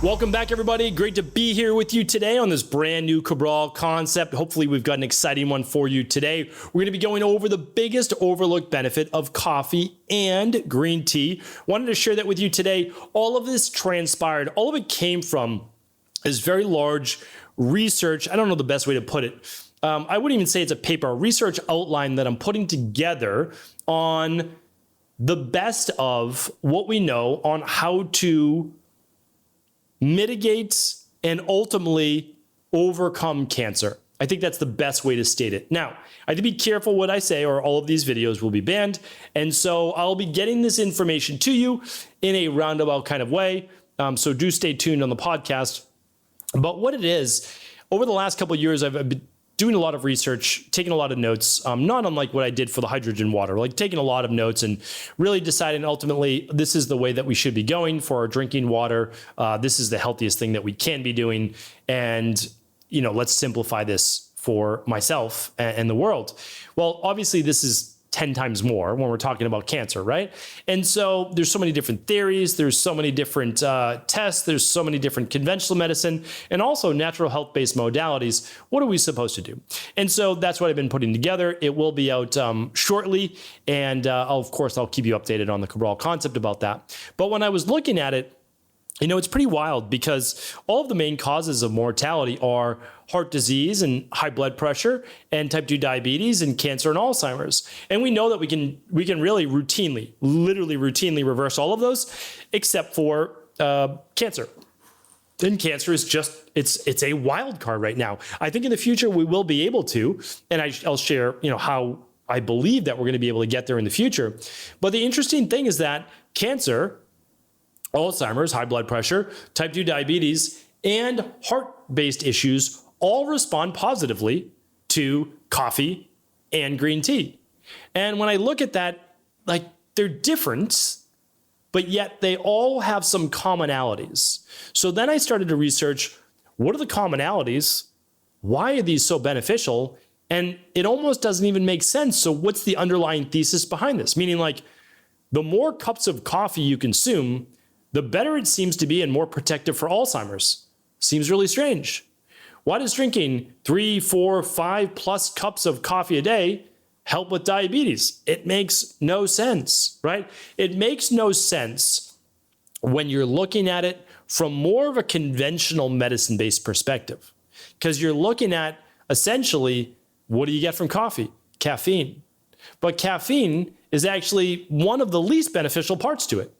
Welcome back, everybody. Great to be here with you today on this brand new Cabral Concept. Hopefully, we've got an exciting one for you today. We're going to be going over the biggest overlooked benefit of coffee and green tea. Wanted to share that with you today. All of this transpired, all of it came from this very large research. I don't know the best way to put it. I wouldn't even say it's a paper, a research outline that I'm putting together on the best of what we know on how to mitigate and ultimately overcome cancer. I think that's the best way to state it. Now, I have to be careful what I say or all of these videos will be banned. And so I'll be getting this information to you in a roundabout kind of way. So do stay tuned on the podcast. But what it is, over the last couple of years, I've been doing a lot of research, taking a lot of notes, not unlike what I did for the hydrogen water, like taking a lot of notes and really deciding ultimately this is the way that we should be going for our drinking water. This is the healthiest thing that we can be doing. And, you know, let's simplify this for myself and the world. Well, obviously this is 10 times more when we're talking about cancer, right? And so there's so many different theories, there's so many different tests, there's so many different conventional medicine, and also natural health-based modalities. What are we supposed to do? And so that's what I've been putting together. It will be out shortly, and of course, I'll keep you updated on the Cabral Concept about that. But when I was looking at it, you know, it's pretty wild because all of the main causes of mortality are heart disease and high blood pressure and type 2 diabetes and cancer and Alzheimer's. And we know that we can really literally routinely reverse all of those except for cancer. And cancer is just, it's a wild card right now. I think in the future we will be able to, and I'll share, you know, how I believe that we're going to be able to get there in the future. But the interesting thing is that cancer, Alzheimer's, high blood pressure, type 2 diabetes, and heart-based issues all respond positively to coffee and green tea. And when I look at that, like, they're different, but yet they all have some commonalities. So then I started to research, what are the commonalities? Why are these so beneficial? And it almost doesn't even make sense. So what's the underlying thesis behind this? Meaning, like, the more cups of coffee you consume, the better it seems to be and more protective for Alzheimer's. Seems really strange. Why does drinking 3, 4, 5+ cups of coffee a day help with diabetes? It makes no sense, right? It makes no sense when you're looking at it from more of a conventional medicine-based perspective, because you're looking at essentially, what do you get from coffee? Caffeine. But caffeine is actually one of the least beneficial parts to it,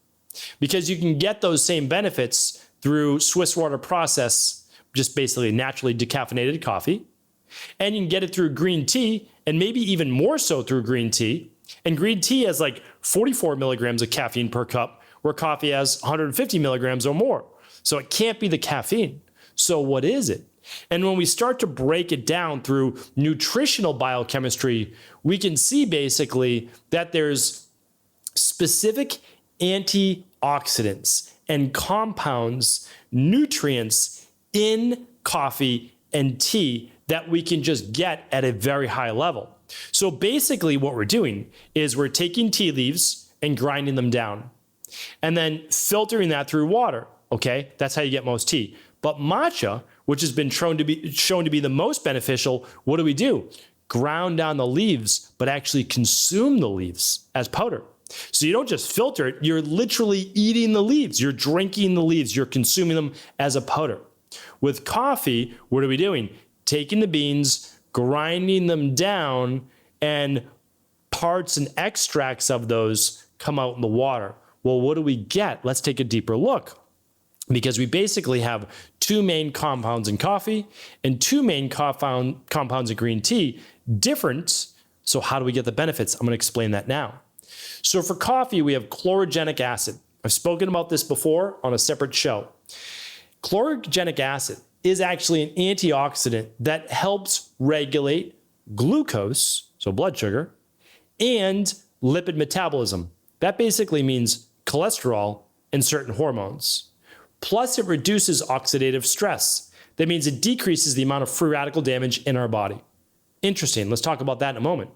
because you can get those same benefits through Swiss water process, just basically naturally decaffeinated coffee. And you can get it through green tea, and maybe even more so through green tea. And green tea has like 44 milligrams of caffeine per cup, where coffee has 150 milligrams or more. So it can't be the caffeine. So what is it? And when we start to break it down through nutritional biochemistry, we can see basically that there's specific antioxidants and compounds, nutrients in coffee and tea that we can just get at a very high level. So basically what we're doing is we're taking tea leaves and grinding them down and then filtering that through water. Okay, that's how you get most tea. But matcha, which has been shown to be the most beneficial, what do? Ground down the leaves, but actually consume the leaves as powder. So you don't just filter it, you're literally eating the leaves, you're drinking the leaves, you're consuming them as a powder. With coffee, what are we doing? Taking the beans, grinding them down, and parts and extracts of those come out in the water. Well, what do we get? Let's take a deeper look, because we basically have two main compounds in coffee and two main compounds in green tea, different. So how do we get the benefits? I'm going to explain that now. So for coffee, we have chlorogenic acid. I've spoken about this before on a separate show. Chlorogenic acid is actually an antioxidant that helps regulate glucose, so blood sugar, and lipid metabolism. That basically means cholesterol and certain hormones. Plus, it reduces oxidative stress. That means it decreases the amount of free radical damage in our body. Interesting. Let's talk about that in a moment.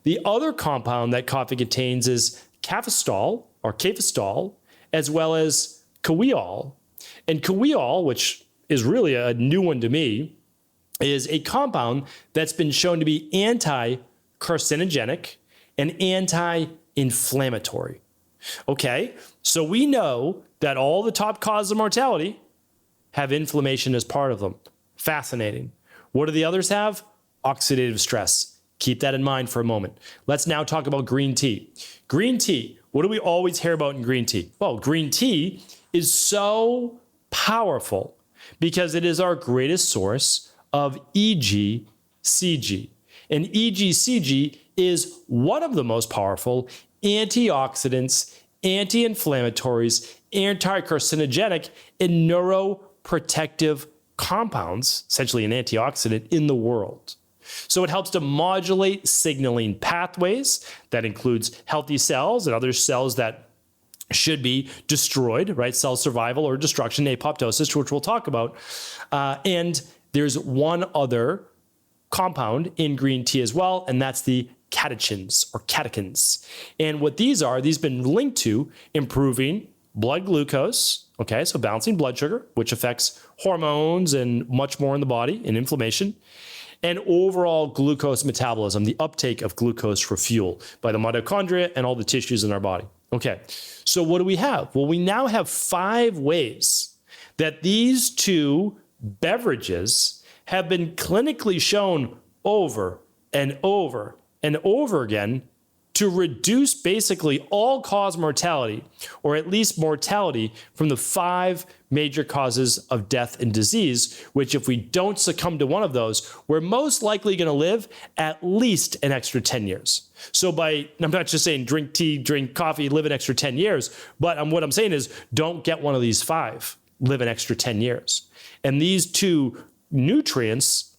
The other compound that coffee contains is cafestol, as well as caweol. And Kawiol, which is really a new one to me, is a compound that's been shown to be anti-carcinogenic and anti-inflammatory. Okay, so we know that all the top causes of mortality have inflammation as part of them. Fascinating. What do the others have? Oxidative stress. Keep that in mind for a moment. Let's now talk about green tea. Green tea, what do we always hear about in green tea? Well, green tea is so powerful because it is our greatest source of EGCG. And EGCG is one of the most powerful antioxidants, anti-inflammatories, anti-carcinogenic, and neuroprotective compounds, essentially an antioxidant, in the world. So it helps to modulate signaling pathways. That includes healthy cells and other cells that should be destroyed, right? Cell survival or destruction, apoptosis, which we'll talk about. And there's one other compound in green tea as well, and that's the catechins or catechins. And what these are, these have been linked to improving blood glucose, okay, so balancing blood sugar, which affects hormones and much more in the body and inflammation, and overall glucose metabolism, the uptake of glucose for fuel by the mitochondria and all the tissues in our body. Okay, so what do we have? Well, we now have 5 ways that these two beverages have been clinically shown over and over and over again to reduce basically all-cause mortality, or at least mortality from the 5 major causes of death and disease, which if we don't succumb to one of those, we're most likely going to live at least an extra 10 years. So I'm not just saying drink tea, drink coffee, live an extra 10 years, but what I'm saying is don't get one of these 5, live an extra 10 years. And these 2 nutrients,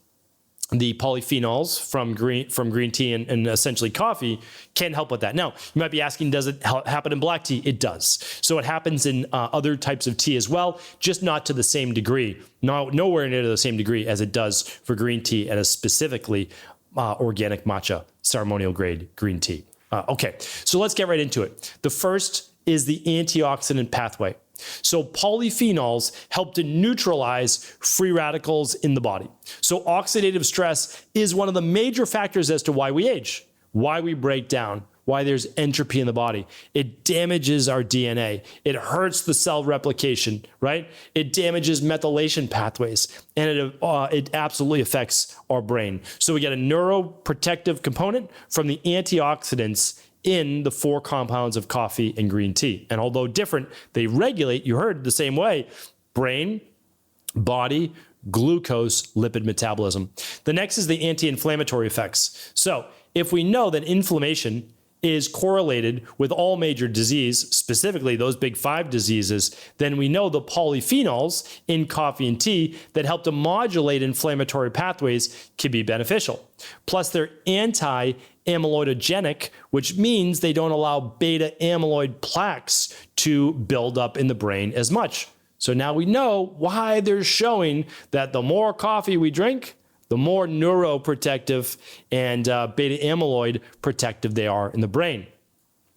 the polyphenols from green tea and essentially coffee, can help with that. Now, you might be asking, does it happen in black tea? It does. So it happens in other types of tea as well, just not to the same degree, nowhere near to the same degree as it does for green tea, and specifically organic matcha, ceremonial grade green tea. Okay, so let's get right into it. The first is the antioxidant pathway. So polyphenols help to neutralize free radicals in the body. So oxidative stress is one of the major factors as to why we age, why we break down, why there's entropy in the body. It damages our DNA. It hurts the cell replication, right? It damages methylation pathways, and it absolutely affects our brain. So we get a neuroprotective component from the antioxidants in the 4 compounds of coffee and green tea. And although different, they regulate, you heard the same way, brain, body, glucose, lipid metabolism. The next is the anti-inflammatory effects. So if we know that inflammation is correlated with all major disease, specifically those big 5 diseases, then we know the polyphenols in coffee and tea that help to modulate inflammatory pathways can be beneficial. Plus, they're anti-amyloidogenic, which means they don't allow beta amyloid plaques to build up in the brain as much. So now we know why they're showing that the more coffee we drink, the more neuroprotective and beta amyloid protective they are in the brain.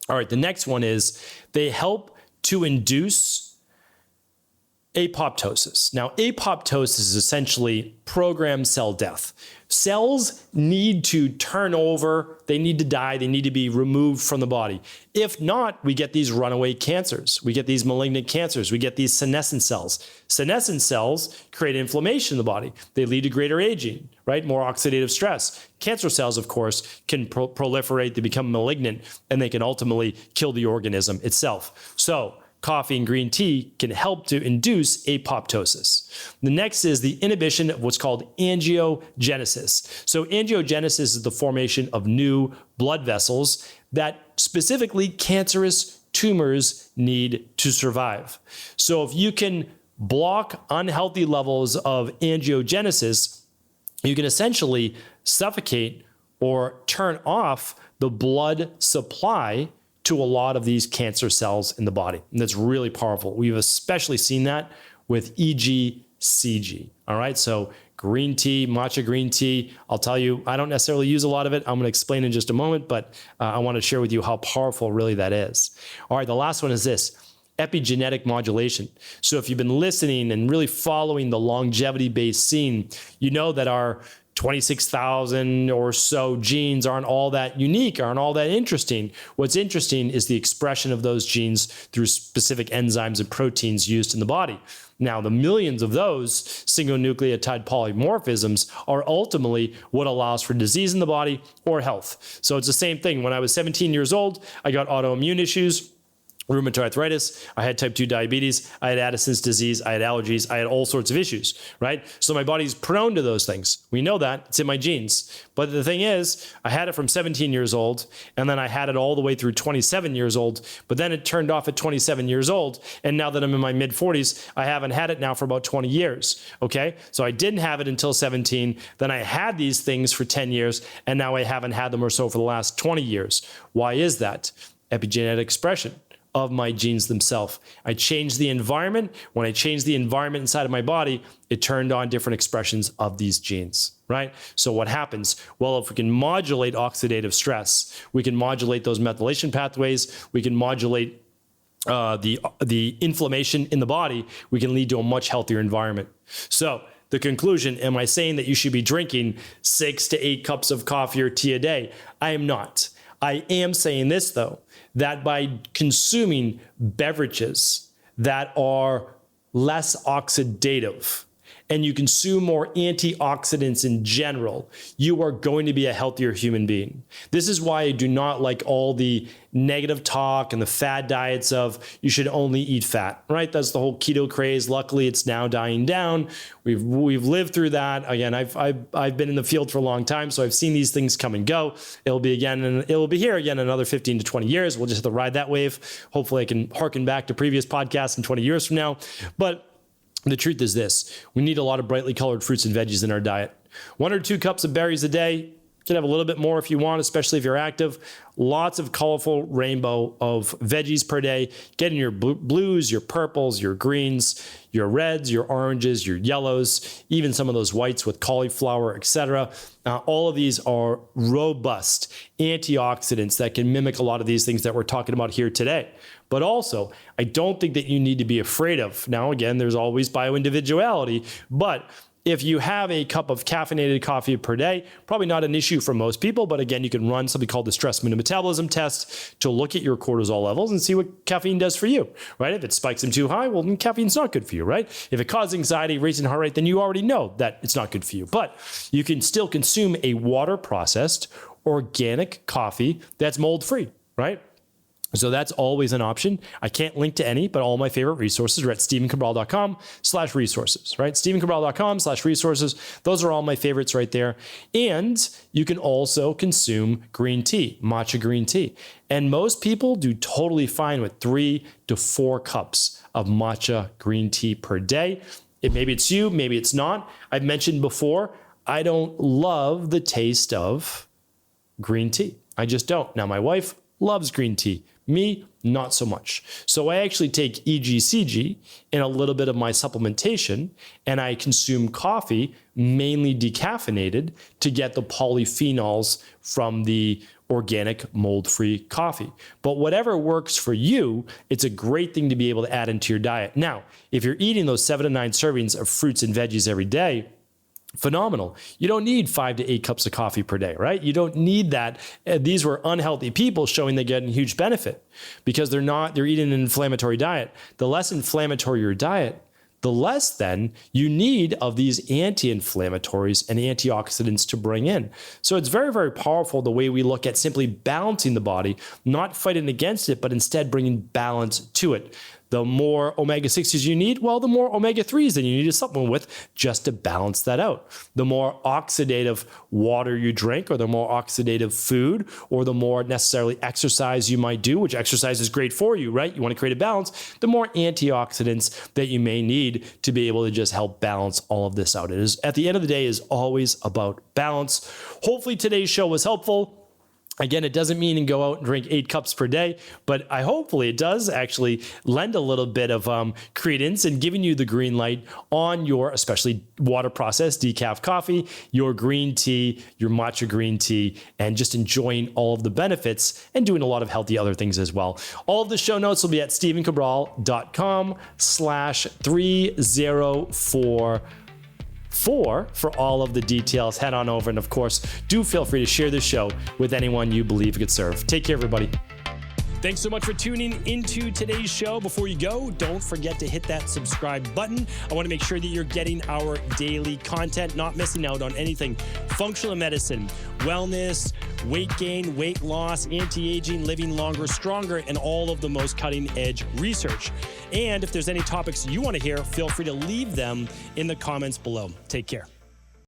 All right, the next one is they help to induce apoptosis. Now, apoptosis is essentially programmed cell death. Cells need to turn over, they need to die, they need to be removed from the body. If not, we get these runaway cancers. We get these malignant cancers. We get these senescent cells. Senescent cells create inflammation in the body. They lead to greater aging, right? More oxidative stress. Cancer cells, of course, can proliferate, they become malignant, and they can ultimately kill the organism itself. So coffee and green tea can help to induce apoptosis. The next is the inhibition of what's called angiogenesis. So angiogenesis is the formation of new blood vessels that specifically cancerous tumors need to survive. So if you can block unhealthy levels of angiogenesis, you can essentially suffocate or turn off the blood supply to a lot of these cancer cells in the body. And that's really powerful. We've especially seen that with EGCG. All right, so green tea, matcha green tea, I'll tell you, I don't necessarily use a lot of it. I'm gonna explain in just a moment, but I wanna share with you how powerful really that is. All right, the last one is this, epigenetic modulation. So if you've been listening and really following the longevity-based scene, you know that our 26,000 or so genes aren't all that unique, aren't all that interesting. What's interesting is the expression of those genes through specific enzymes and proteins used in the body. Now, the millions of those single nucleotide polymorphisms are ultimately what allows for disease in the body or health. So it's the same thing. When I was 17 years old, I got autoimmune issues, rheumatoid arthritis, I had type 2 diabetes, I had Addisons disease, I had allergies, I had all sorts of issues, right? So my body's prone to those things. We know that, it's in my genes. But the thing is, I had it from 17 years old, and then I had it all the way through 27 years old, but then it turned off at 27 years old, and now that I'm in my mid 40s, I haven't had it now for about 20 years, okay? So I didn't have it until 17, then I had these things for 10 years, and now I haven't had them or so for the last 20 years. Why is that? Epigenetic expression of my genes themselves. I changed the environment. When I changed the environment inside of my body, it turned on different expressions of these genes, right? So what happens? Well, if we can modulate oxidative stress, we can modulate those methylation pathways, we can modulate the inflammation in the body, we can lead to a much healthier environment. So the conclusion, am I saying that you should be drinking 6 to 8 cups of coffee or tea a day? I am not. I am saying this, though, that by consuming beverages that are less oxidative and you consume more antioxidants in general, you are going to be a healthier human being. This is why I do not like all the negative talk and the fad diets of you should only eat fat, right? That's the whole keto craze. Luckily, it's now dying down. We've lived through that. Again, I've been in the field for a long time, so I've seen these things come and go. It'll be here again in another 15 to 20 years. We'll just have to ride that wave. Hopefully, I can harken back to previous podcasts in 20 years from now. But the truth is this, we need a lot of brightly colored fruits and veggies in our diet. 1 or 2 cups of berries a day. You can have a little bit more if you want, especially if you're active. Lots of colorful rainbow of veggies per day. Get in your blues, your purples, your greens, your reds, your oranges, your yellows, even some of those whites with cauliflower, etc. All of these are robust antioxidants that can mimic a lot of these things that we're talking about here today. But also, I don't think that you need to be afraid of. Now, again, there's always bioindividuality, but if you have a cup of caffeinated coffee per day, probably not an issue for most people, but again, you can run something called the stress mood and metabolism test to look at your cortisol levels and see what caffeine does for you, right? If it spikes them too high, well, then caffeine's not good for you, right? If it causes anxiety, racing heart rate, then you already know that it's not good for you. But you can still consume a water-processed organic coffee that's mold-free, right? So that's always an option. I can't link to any, but all my favorite resources are at stephencabral.com/resources, right? stephencabral.com/resources. Those are all my favorites right there. And you can also consume green tea, matcha green tea. And most people do totally fine with 3 to 4 cups of matcha green tea per day. Maybe it's you, maybe it's not. I've mentioned before, I don't love the taste of green tea. I just don't. Now, my wife loves green tea. Me, not so much. So I actually take EGCG in a little bit of my supplementation, and I consume coffee, mainly decaffeinated, to get the polyphenols from the organic mold-free coffee. But whatever works for you, it's a great thing to be able to add into your diet. Now, if you're eating those 7 to 9 servings of fruits and veggies every day, phenomenal. You don't need 5 to 8 cups of coffee per day, right? You don't need that. These were unhealthy people showing they're getting huge benefit because they're eating an inflammatory diet. The less inflammatory your diet, the less then you need of these anti-inflammatories and antioxidants to bring in. So it's very, very powerful the way we look at simply balancing the body, not fighting against it, but instead bringing balance to it. The more omega-6s you need, well, the more omega-3s that you need to supplement with just to balance that out. The more oxidative water you drink, or the more oxidative food, or the more necessarily exercise you might do, which exercise is great for you, right? You want to create a balance. The more antioxidants that you may need to be able to just help balance all of this out. It is, at the end of the day, is always about balance. Hopefully today's show was helpful. Again, it doesn't mean go out and drink 8 cups per day, but hopefully it does actually lend a little bit of credence in giving you the green light on your, especially water processed decaf coffee, your green tea, your matcha green tea, and just enjoying all of the benefits and doing a lot of healthy other things as well. All of the show notes will be at stephencabral.com/304. For all of the details. Head on over, and of course, do feel free to share this show with anyone you believe it could serve. Take care, everybody. Thanks so much for tuning into today's show. Before you go, don't forget to hit that subscribe button. I want to make sure that you're getting our daily content, not missing out on anything functional medicine, wellness, weight gain, weight loss, anti-aging, living longer, stronger, and all of the most cutting-edge research. And if there's any topics you want to hear, feel free to leave them in the comments below. Take care.